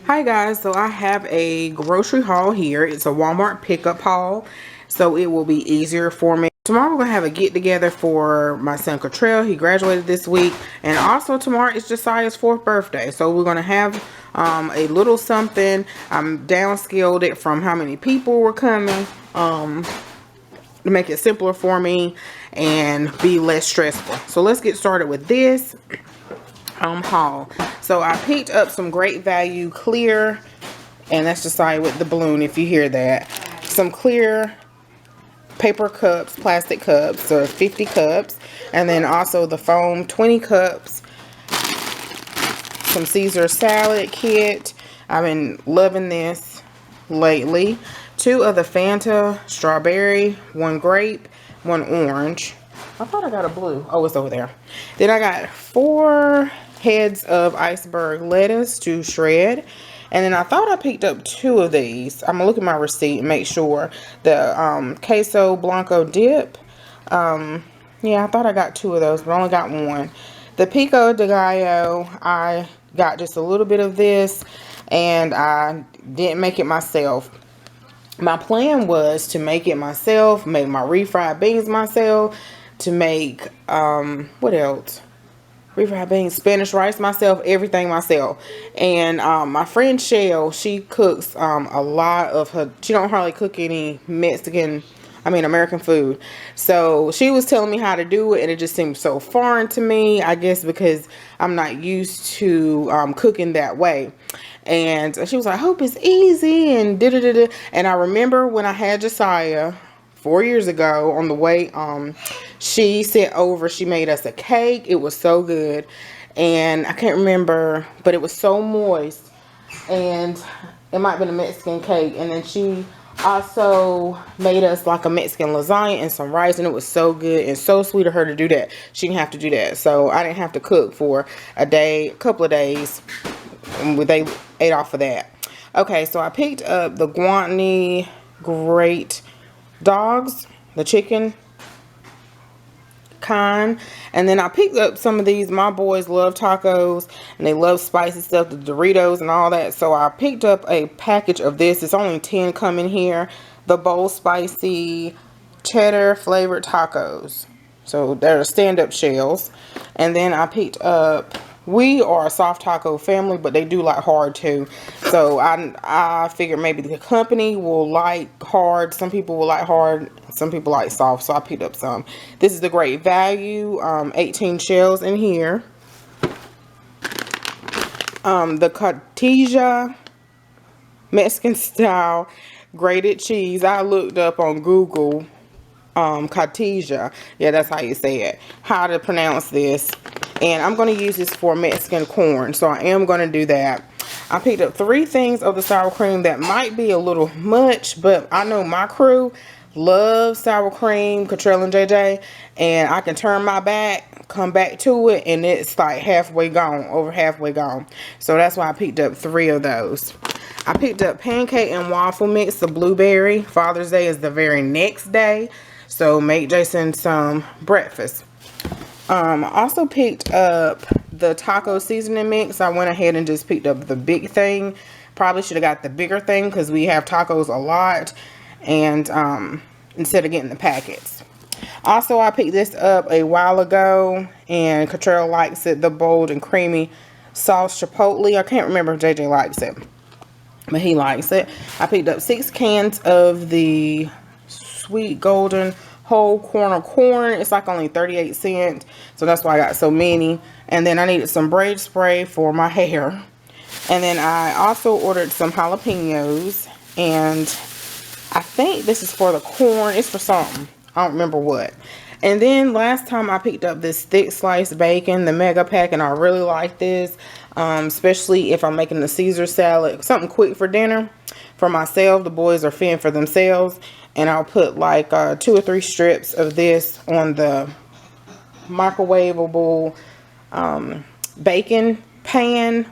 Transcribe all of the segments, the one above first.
Hi guys, so I have a grocery haul here. It's a Walmart pickup haul, so it will be easier for me. Tomorrow we're going to have a get together for my son Cottrell. He graduated this week, and also tomorrow is Josiah's 4th birthday. So we're going to have a little something. I'm downscaled it from how many people were coming to make it simpler for me and be less stressful. So let's get started with this haul. So I picked up some Great Value clear, and that's Josiah with the balloon if you hear that. Some clear paper cups, plastic cups, so 50 cups, and then also the foam 20 cups. Some Caesar salad kit. I've been loving this lately. 2 of the Fanta strawberry, 1 grape, 1 orange. I thought I got a blue. Oh, it's over there. Then I got 4 heads of iceberg lettuce to shred. And then I thought I picked up 2 of these. I'm going to look at my receipt and make sure. The queso blanco dip. Yeah, I thought I got 2 of those, but I only got 1. The pico de gallo, I got just a little bit of this, and I didn't make it myself. My plan was to make it myself, make my refried beans myself, to make, what else? Refried beans, Spanish rice myself, everything myself. And my friend Shell, she cooks a lot of her, she don't hardly cook any American food. So she was telling me how to do it, and it just seemed so foreign to me, I guess because I'm not used to cooking that way. And she was like, I hope it's easy, and da-da-da-da. And I remember when I had Josiah 4 years ago on the way, she sent over, she made us a cake. It was so good, and I can't remember, but it was so moist, and it might have been a Mexican cake. And then she also made us like a Mexican lasagna and some rice, and it was so good and so sweet of her to do that. She didn't have to do that, so I didn't have to cook for a couple of days, and they ate off of that. Okay, so I picked up the Guarani Great Dogs, the chicken kind, and then I picked up some of these. My boys love tacos and they love spicy stuff, the Doritos and all that, so I picked up a package of this. It's only 10 coming here. The bold spicy cheddar flavored tacos, so they're stand-up shells. And then I picked up, we are a soft taco family, but they do like hard too. So I figured maybe the company will like hard. Some people will like hard. Some people like soft. So I picked up some. This is the Great Value. 18 shells in here. The Cotija Mexican style grated cheese. I looked up on Google. Cotija. Yeah, that's how you say it. How to pronounce this. And I'm going to use this for Mexican corn, so I am going to do that. I picked up 3 things of the sour cream. That might be a little much, but I know my crew loves sour cream, Cottrell and JJ, and I can turn my back, come back to it, and it's like halfway gone, over halfway gone. So that's why I picked up 3 of those. I picked up pancake and waffle mix, the blueberry. Father's Day is the very next day, so make Jason some breakfast. I also picked up the taco seasoning mix. I went ahead and just picked up the big thing. Probably should have got the bigger thing because we have tacos a lot, and instead of getting the packets. Also, I picked this up a while ago, and Cottrell likes it, the bold and creamy sauce chipotle. I can't remember if JJ likes it, but he likes it. I picked up 6 cans of the sweet golden whole corner corn. It's like only 38 cents, so that's why I got so many. And then I needed some braid spray for my hair. And then I also ordered some jalapenos, and I think this is for the corn. It's for something, I don't remember what. And then last time I picked up this thick sliced bacon, the mega pack, and I really like this, especially if I'm making the Caesar salad, something quick for dinner for myself. The boys are fending for themselves. And I'll put like 2 or 3 strips of this on the microwavable bacon pan.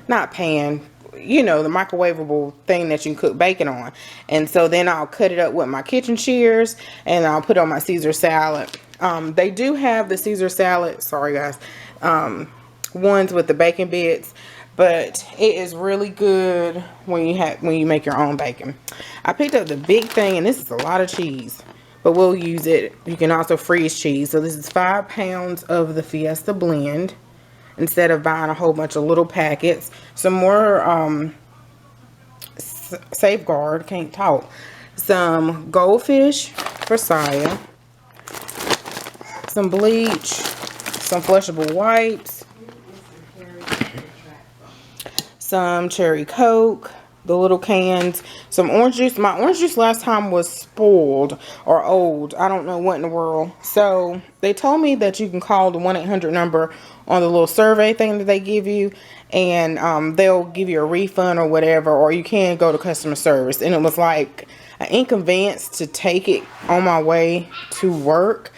Not pan, you know, the microwavable thing that you can cook bacon on. And so then I'll cut it up with my kitchen shears, and I'll put on my Caesar salad. They do have the Caesar salad, sorry guys, ones with the bacon bits. but it is really good when you make your own bacon. I picked up the big thing, and this is a lot of cheese, but we'll use it. You can also freeze cheese. So this is 5 pounds of the Fiesta blend instead of buying a whole bunch of little packets. Some more Safeguard, can't talk. Some goldfish for Saya, some bleach, some flushable wipes, some cherry Coke, the little cans, some orange juice. My orange juice last time was spoiled or old. I don't know what in the world. So they told me that you can call the 1-800 number on the little survey thing that they give you, and they'll give you a refund or whatever, or you can go to customer service. And it was like an inconvenience to take it on my way to work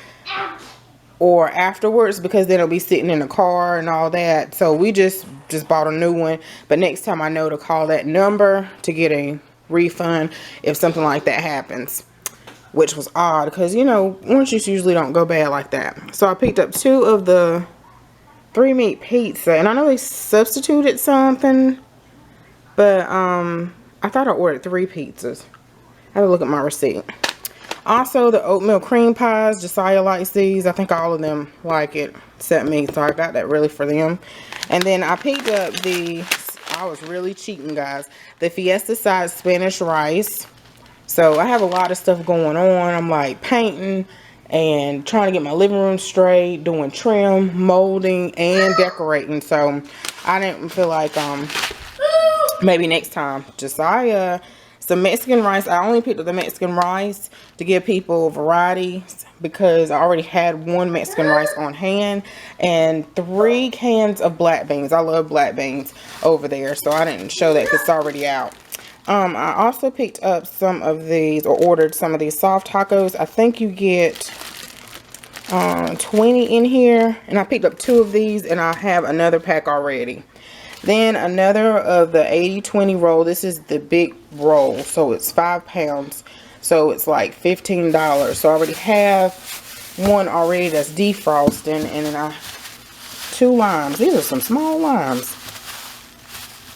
or afterwards, because then it'll be sitting in the car and all that. So we just bought a new one, but next time I know to call that number to get a refund if something like that happens, which was odd because, you know, orange juice usually don't go bad like that. So I picked up 2 of the 3 meat pizza, and I know they substituted something, but I thought I ordered 3 pizzas. I have to look at my receipt. Also, the oatmeal cream pies, Josiah likes these. I think all of them like it except me, so I got that really for them. And then I picked up I was really cheating, guys, the Fiesta size Spanish rice. So I have a lot of stuff going on. I'm like painting and trying to get my living room straight, doing trim, molding, and decorating. So I didn't feel like maybe next time. Josiah, some Mexican rice. I only picked up the Mexican rice to give people variety because I already had 1 Mexican rice on hand, and 3 cans of black beans. I love black beans over there, so I didn't show that because it's already out. I also picked up some of these, or ordered some of these soft tacos. I think you get 20 in here, and I picked up 2 of these, and I have another pack already. Then another of the 80/20 roll. This is the big roll, so it's 5 pounds, so it's like $15. So I already have one already that's defrosting, and then 2 limes. These are some small limes.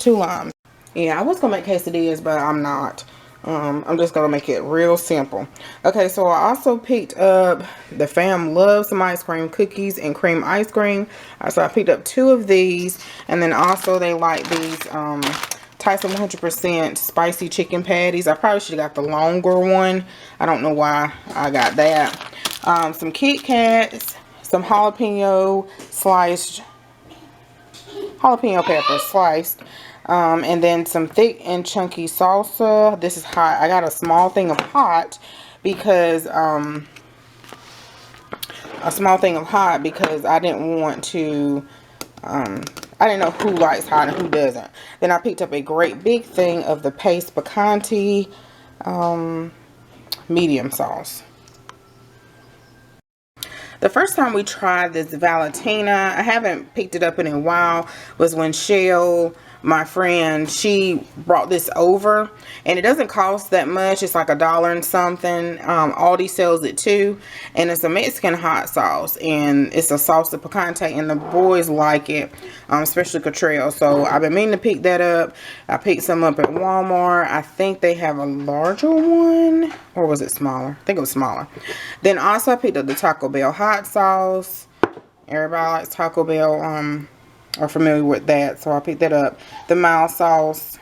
2 limes. Yeah, I was gonna make quesadillas, but I'm not. I'm just gonna make it real simple. Okay, so I also picked up, the fam loves some ice cream, cookies and cream ice cream. So I picked up 2 of these, and then also they like these Tyson 100% spicy chicken patties. I probably should have got the longer one. I don't know why I got that. Some Kit Kats, some jalapeno peppers sliced. And then some thick and chunky salsa. This is hot. I got a small thing of hot because I didn't want to, I didn't know who likes hot and who doesn't. Then I picked up a great big thing of the paste picante medium sauce. The first time we tried this Valentina, I haven't picked it up in a while, was when Shell, my friend, she brought this over, and it doesn't cost that much. It's like $1 and something. Aldi sells it too, and it's a Mexican hot sauce, and it's a salsa picante, and the boys like it, especially Cottrell. So I've been meaning to pick that up. I picked some up at Walmart. I think they have a larger one, or was it smaller? I think it was smaller. Then also I picked up the Taco Bell hot sauce. Everybody likes Taco Bell, are familiar with that, so I picked that up. The mild sauce,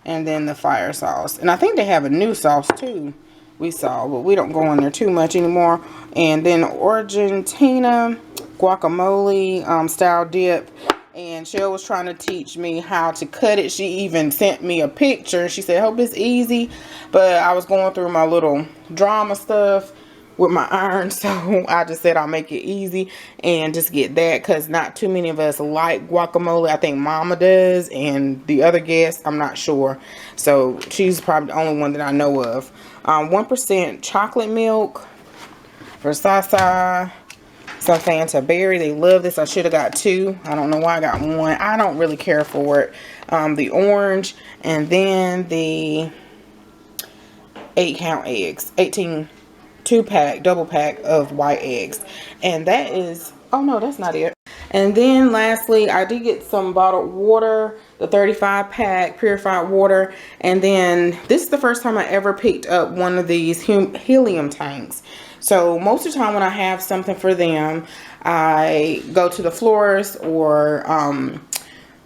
and then the fire sauce. And I think they have a new sauce too, we saw, but we don't go in there too much anymore. And then Argentina guacamole style dip. And Shell was trying to teach me how to cut it. She even sent me a picture. She said, hope it's easy. But I was going through my little drama stuff with my iron, so I just said I'll make it easy and just get that, because not too many of us like guacamole. I think Mama does, and the other guest, I'm not sure. So she's probably the only one that I know of. 1% chocolate milk for Sasa. Some Fanta berry. They love this. I should have got 2. I don't know why I got 1. I don't really care for it. The orange, and then the 8-count eggs. 2-pack, double pack of white eggs. And that is, oh no, that's not it. And then lastly, I did get some bottled water, the 35 pack purified water. And then this is the first time I ever picked up one of these helium tanks. So most of the time when I have something for them, I go to the florist, or of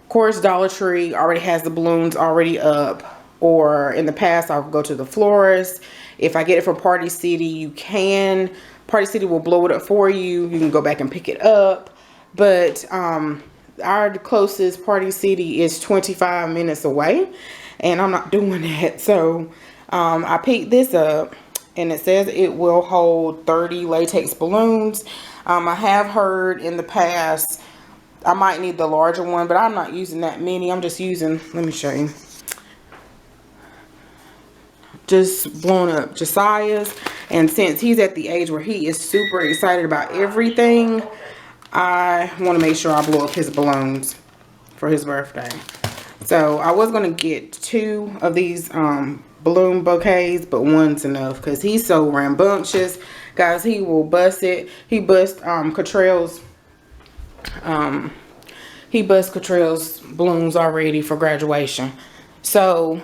course Dollar Tree already has the balloons already up. Or in the past, I'll go to the florist. If I get it from Party City, you can. Party City will blow it up for you. You can go back and pick it up. But our closest Party City is 25 minutes away, and I'm not doing that. So I picked this up, and it says it will hold 30 latex balloons. I have heard in the past I might need the larger one, but I'm not using that many. I'm just using, let me show you, just blown up Josiah's. And since he's at the age where he is super excited about everything, I want to make sure I blow up his balloons for his birthday. So I was going to get 2 of these balloon bouquets, but one's enough because he's so rambunctious. Guys, he will bust it. He bust Cottrell's balloons already for graduation. So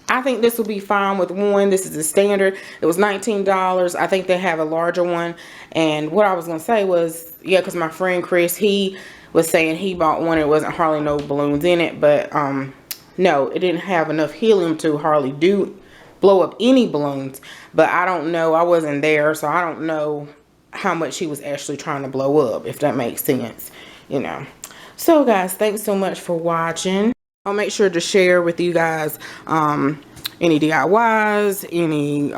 I think this will be fine with one. This is the standard. It was $19. I think they have a larger one. And what I was going to say was, yeah, because my friend Chris, he was saying he bought one. It wasn't hardly no balloons in it. But no, it didn't have enough helium to hardly blow up any balloons. But I don't know. I wasn't there, so I don't know how much he was actually trying to blow up, if that makes sense, you know. So guys, thanks so much for watching. I'll make sure to share with you guys any DIYs, any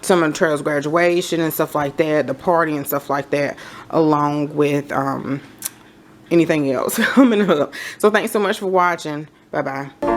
some of Trail's graduation and stuff like that, the party and stuff like that, along with anything else coming up. So thanks so much for watching. Bye bye.